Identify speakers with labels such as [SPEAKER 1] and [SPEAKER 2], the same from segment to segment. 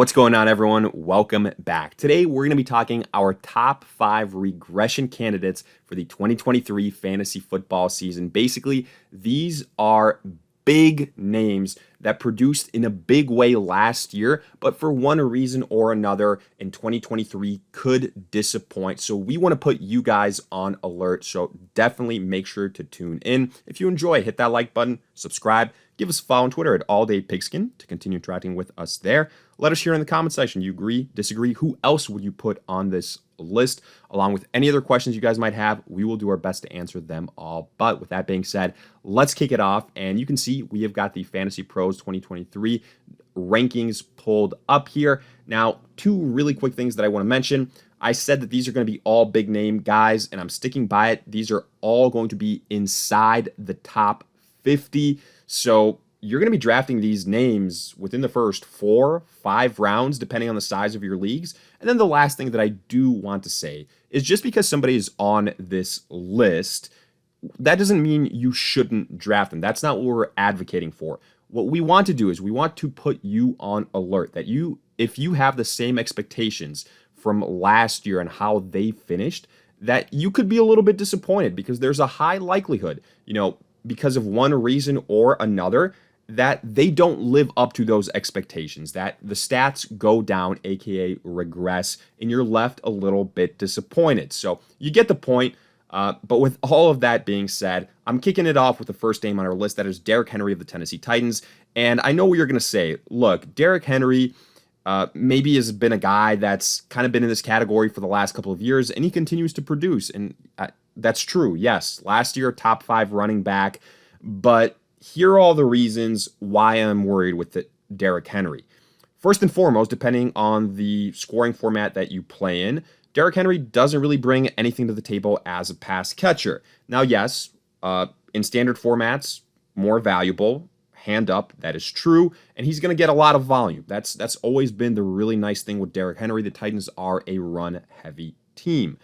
[SPEAKER 1] What's going on, everyone? Welcome back. Today, we're going to be talking our top 5 regression candidates for the 2023 fantasy football season. Basically, these are big names that produced in a big way last year, but for one reason or another in 2023 could disappoint. So we want to put you guys on alert. So definitely make sure to tune in. If you enjoy, hit that like button, subscribe, give us a follow on Twitter at alldaypigskin to continue interacting with us there. Let us hear in the comment section. You agree, disagree? Who else would you put on this list? Along with any other questions you guys might have, we will do our best to answer them all. But with that being said, let's kick it off. And you can see we have got the Fantasy Pros 2023 rankings pulled up here. Now, two really quick things that I want to mention. I said that these are going to be all big name guys, and I'm sticking by it. These are all going to be inside the top 50. So you're going to be drafting these names within the first 4-5 rounds, depending on the size of your leagues. And then the last thing that I do want to say is just because somebody is on this list, that doesn't mean you shouldn't draft them. That's not what we're advocating for. What we want to do is we want to put you on alert that if you have the same expectations from last year and how they finished, that you could be a little bit disappointed because there's a high likelihood, because of one reason or another, that they don't live up to those expectations, that the stats go down, aka regress, and you're left a little bit disappointed. So you get the point. But with all of that being said, I'm kicking it off with the first name on our list. That is Derrick Henry of the Tennessee Titans. And I know what you're going to say. Look, Derrick Henry maybe has been a guy that's kind of been in this category for the last couple of years, and he continues to produce. And that's true. Yes, last year, top 5 running back. But here are all the reasons why I'm worried with Derrick Henry. First and foremost, depending on the scoring format that you play in, Derrick Henry doesn't really bring anything to the table as a pass catcher. Now, yes, in standard formats, more valuable, hand up, that is true, and he's going to get a lot of volume. That's always been the really nice thing with Derrick Henry. The Titans are a run-heavy team.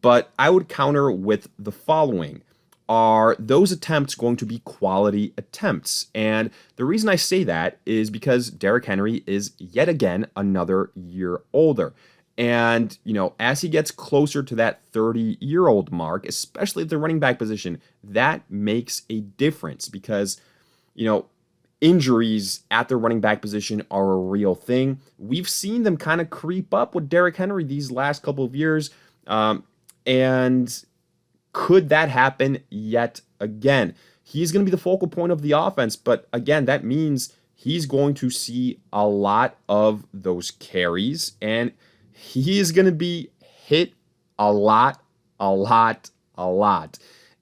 [SPEAKER 1] But I would counter with the following. Are those attempts going to be quality attempts? And the reason I say that is because Derrick Henry is yet again another year older. And, as he gets closer to that 30-year-old mark, especially at the running back position, that makes a difference because, injuries at the running back position are a real thing. We've seen them kind of creep up with Derrick Henry these last couple of years. And could that happen yet again? He's going to be the focal point of the offense, but again, that means he's going to see a lot of those carries, and he is going to be hit a lot.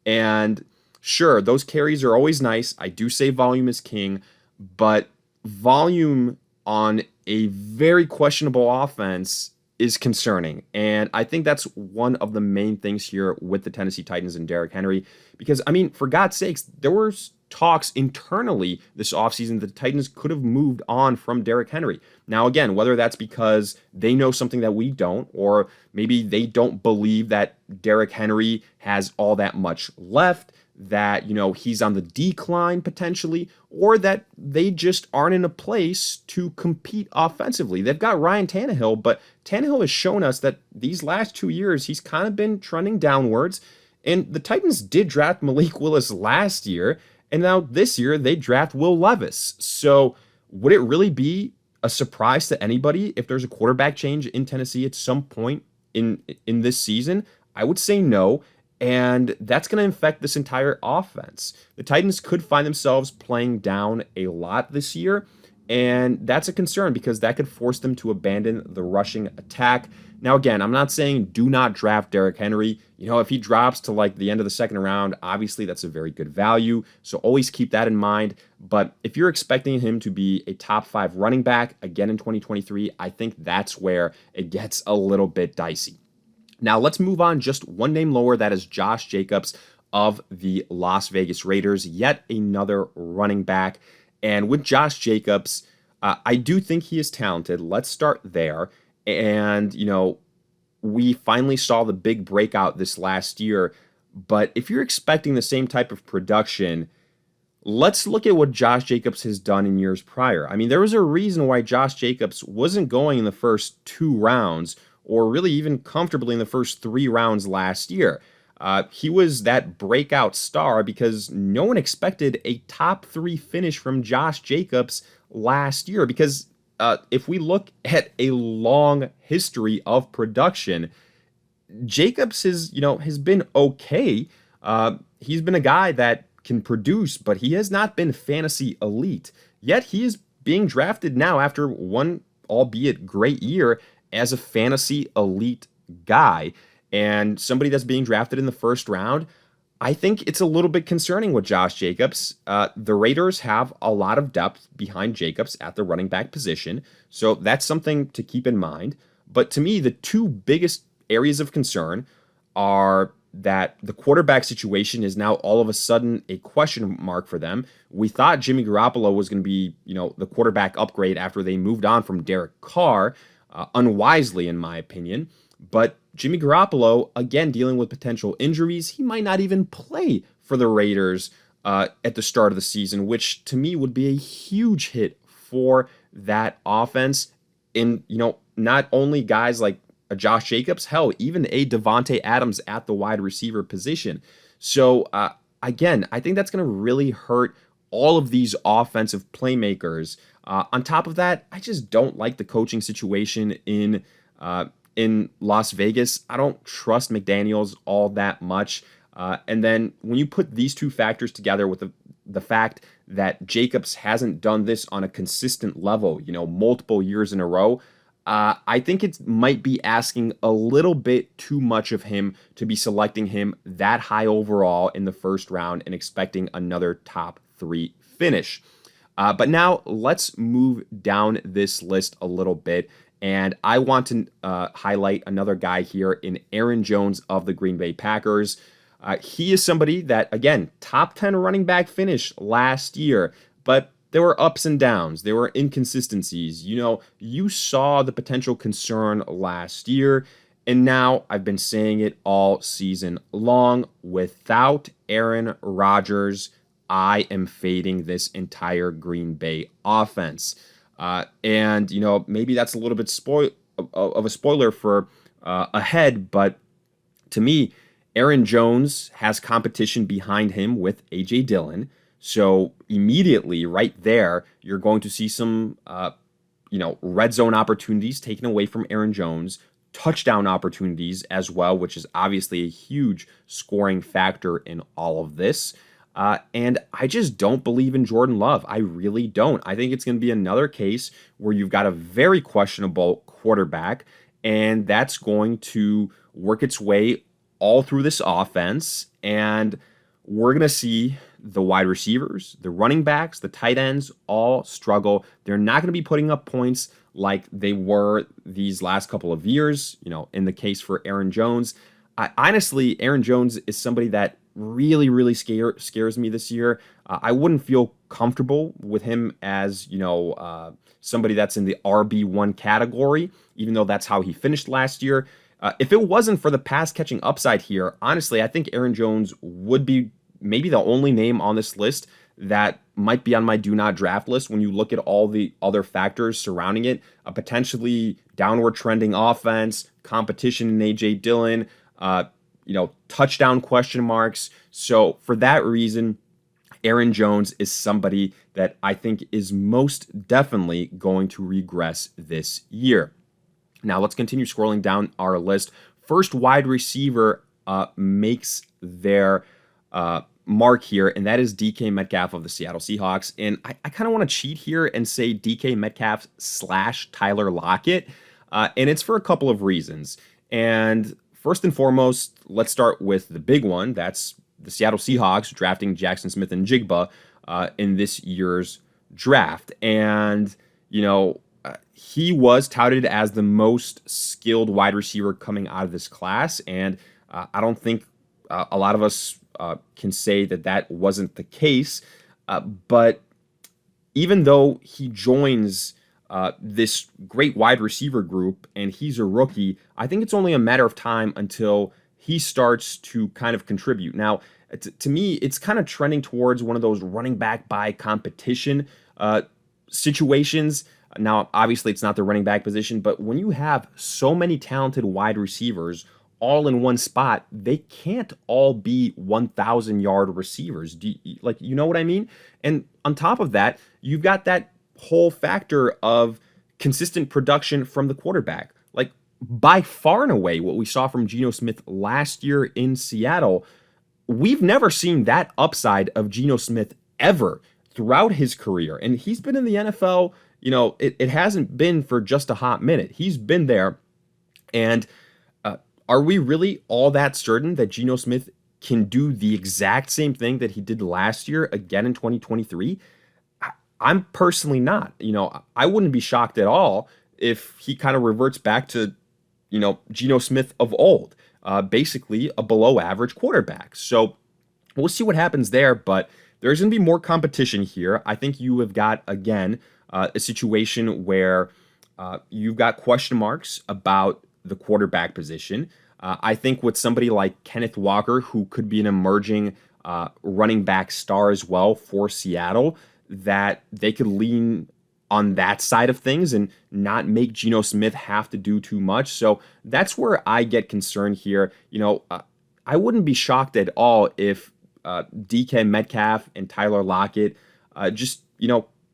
[SPEAKER 1] And sure, those carries are always nice. I do say volume is king, but volume on a very questionable offense is concerning. And I think that's one of the main things here with the Tennessee Titans and Derrick Henry. Because, for God's sakes, there were talks internally this offseason that the Titans could have moved on from Derrick Henry. Now, again, whether that's because they know something that we don't, or maybe they don't believe that Derrick Henry has all that much left, that, he's on the decline potentially, or that they just aren't in a place to compete offensively. They've got Ryan Tannehill, but Tannehill has shown us that these last 2 years, he's kind of been trending downwards. And the Titans did draft Malik Willis last year, and now this year they draft Will Levis. So would it really be a surprise to anybody if there's a quarterback change in Tennessee at some point in this season? I would say no. And that's going to affect this entire offense. The Titans could find themselves playing down a lot this year, and that's a concern because that could force them to abandon the rushing attack. Now, again, I'm not saying do not draft Derrick Henry. If he drops to the end of the second round, obviously that's a very good value. So always keep that in mind. But if you're expecting him to be a top 5 running back again in 2023, I think that's where it gets a little bit dicey. Now, let's move on just one name lower. That is Josh Jacobs of the Las Vegas Raiders, yet another running back. And with Josh Jacobs, I do think he is talented. Let's start there. And, we finally saw the big breakout this last year. But if you're expecting the same type of production let's look at what Josh Jacobs has done in years prior. I mean, there was a reason why Josh Jacobs wasn't going in the first 2 rounds or really even comfortably in the first 3 rounds last year. He was that breakout star because no one expected a top 3 finish from Josh Jacobs last year. Because if we look at a long history of production, Jacobs has been okay. He's been a guy that can produce, but he has not been fantasy elite. Yet he is being drafted now after one, albeit great year, as a fantasy elite guy and somebody that's being drafted in the first round. I think it's a little bit concerning with Josh Jacobs. The Raiders have a lot of depth behind Jacobs at the running back position, so that's something to keep in mind. But to me, the two biggest areas of concern are that the quarterback situation is now all of a sudden a question mark for them. We thought Jimmy Garoppolo was going to be, the quarterback upgrade after they moved on from Derek Carr, unwisely in my opinion. But Jimmy Garoppolo, again, dealing with potential injuries, he might not even play for the Raiders at the start of the season, which to me would be a huge hit for that offense. And, not only guys like a Josh Jacobs, hell, even a Devontae Adams at the wide receiver position. So, again, I think that's going to really hurt all of these offensive playmakers. On top of that, I just don't like the coaching situation in Las Vegas. I don't trust McDaniels all that much. And then when you put these two factors together with the fact that Jacobs hasn't done this on a consistent level, multiple years in a row, I think it might be asking a little bit too much of him to be selecting him that high overall in the first round and expecting another top 3 finish. But now let's move down this list a little bit. And I want to highlight another guy here in Aaron Jones of the Green Bay Packers. He is somebody that, again, top 10 running back finish last year, but there were ups and downs. There were inconsistencies. You saw the potential concern last year, and now I've been saying it all season long. Without Aaron Rodgers, I am fading this entire Green Bay offense. And maybe that's a little bit of a spoiler for ahead, but to me, Aaron Jones has competition behind him with A.J. Dillon. So immediately right there, you're going to see some, red zone opportunities taken away from Aaron Jones, touchdown opportunities as well, which is obviously a huge scoring factor in all of this. And I just don't believe in Jordan Love. I really don't. I think it's going to be another case where you've got a very questionable quarterback, and that's going to work its way all through this offense. And we're going to see the wide receivers, the running backs, the tight ends all struggle. They're not going to be putting up points like they were these last couple of years, in the case for Aaron Jones. Honestly, Aaron Jones is somebody that really, really scares me this year. I wouldn't feel comfortable with him as, somebody that's in the RB1 category, even though that's how he finished last year. If it wasn't for the pass catching upside here, honestly, I think Aaron Jones would be maybe the only name on this list that might be on my do not draft list when you look at all the other factors surrounding it. A potentially downward trending offense, competition in A.J. Dillon, touchdown question marks. So for that reason, Aaron Jones is somebody that I think is most definitely going to regress this year. Now let's continue scrolling down our list. First wide receiver makes their mark here, and that is DK Metcalf of the Seattle Seahawks. And I kind of want to cheat here and say DK Metcalf / Tyler Lockett, and it's for a couple of reasons. And first and foremost, let's start with the big one. That's the Seattle Seahawks drafting Jackson Smith and Jigba in this year's draft. And, he was touted as the most skilled wide receiver coming out of this class. And I don't think a lot of us can say that wasn't the case. But even though he joins this great wide receiver group and he's a rookie, I think it's only a matter of time until he starts to kind of contribute. Now, To me, it's kind of trending towards one of those running back by competition situations. Now, obviously, it's not the running back position, but when you have so many talented wide receivers all in one spot, they can't all be 1,000-yard receivers. You know what I mean? And on top of that, you've got that whole factor of consistent production from the quarterback. Like, by far and away, what we saw from Geno Smith last year in Seattle, we've never seen that upside of Geno Smith ever throughout his career. And he's been in the NFL, it hasn't been for just a hot minute. He's been there. And are we really all that certain that Geno Smith can do the exact same thing that he did last year again in 2023? I'm personally not. I wouldn't be shocked at all if he kind of reverts back to, Geno Smith of old, basically a below average quarterback. So we'll see what happens there, but there's going to be more competition here. I think you have got, again, a situation where you've got question marks about the quarterback position. I think with somebody like Kenneth Walker, who could be an emerging running back star as well for Seattle, that they could lean on that side of things and not make Geno Smith have to do too much. So that's where I get concerned here. I wouldn't be shocked at all if DK Metcalf and Tyler Lockett just,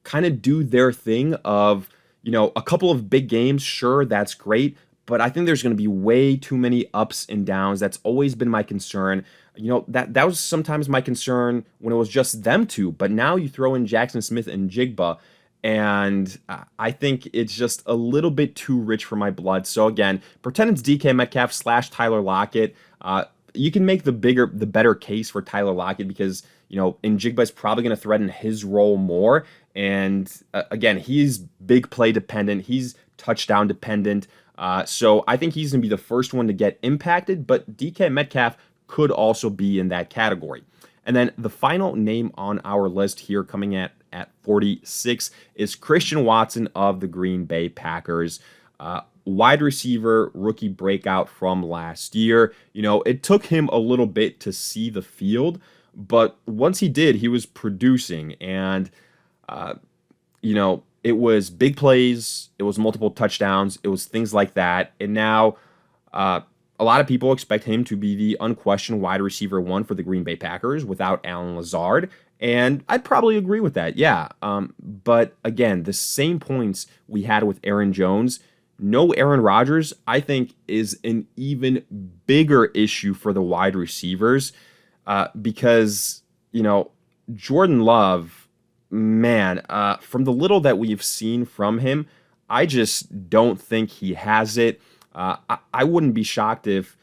[SPEAKER 1] kind of do their thing of, a couple of big games. Sure, that's great. But I think there's going to be way too many ups and downs. That's always been my concern. That was sometimes my concern when it was just them two. But now you throw in Jackson Smith and Jigba, and I think it's just a little bit too rich for my blood. So again, pretend it's DK Metcalf / Tyler Lockett. You can make the better case for Tyler Lockett because, Njigba is probably going to threaten his role more. And again, he's big play dependent. He's touchdown dependent. So I think he's going to be the first one to get impacted, but DK Metcalf could also be in that category. And then the final name on our list here coming at 46 is Christian Watson of the Green Bay Packers. Wide receiver, rookie breakout from last year. It took him a little bit to see the field, but once he did, he was producing. And, it was big plays, it was multiple touchdowns, it was things like that. And now a lot of people expect him to be the unquestioned wide receiver one for the Green Bay Packers without Allen Lazard. And I'd probably agree with that, yeah. But again, the same points we had with Aaron Jones, no Aaron Rodgers, I think, is an even bigger issue for the wide receivers because, Jordan Love, man, from the little that we've seen from him, I just don't think he has it. I wouldn't be shocked if,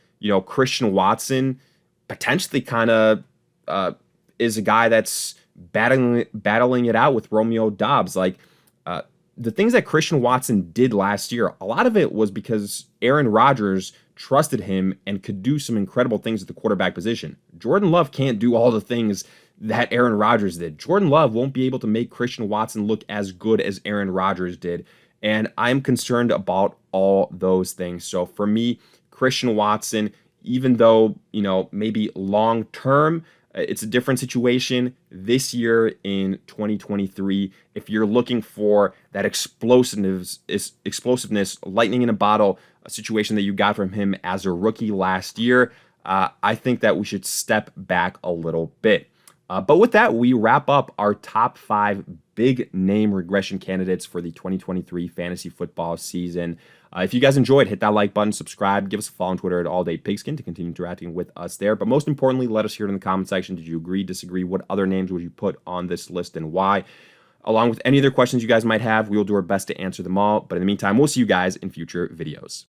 [SPEAKER 1] Christian Watson potentially kind of is a guy that's battling it out with Romeo Doubs. Like, the things that Christian Watson did last year, a lot of it was because Aaron Rodgers trusted him and could do some incredible things at the quarterback position. Jordan Love can't do all the things that Aaron Rodgers did. Jordan Love won't be able to make Christian Watson look as good as Aaron Rodgers did. And I'm concerned about all those things. So for me, Christian Watson, even though, maybe long term, it's a different situation this year in 2023. If you're looking for that explosiveness, lightning in a bottle, a situation that you got from him as a rookie last year, I think that we should step back a little bit. But with that, we wrap up our top 5 big name regression candidates for the 2023 fantasy football season. If you guys enjoyed, hit that like button, subscribe, give us a follow on Twitter at AllDayPigskin to continue interacting with us there. But most importantly, let us hear it in the comment section. Did you agree, disagree? What other names would you put on this list and why? Along with any other questions you guys might have, we will do our best to answer them all. But in the meantime, we'll see you guys in future videos.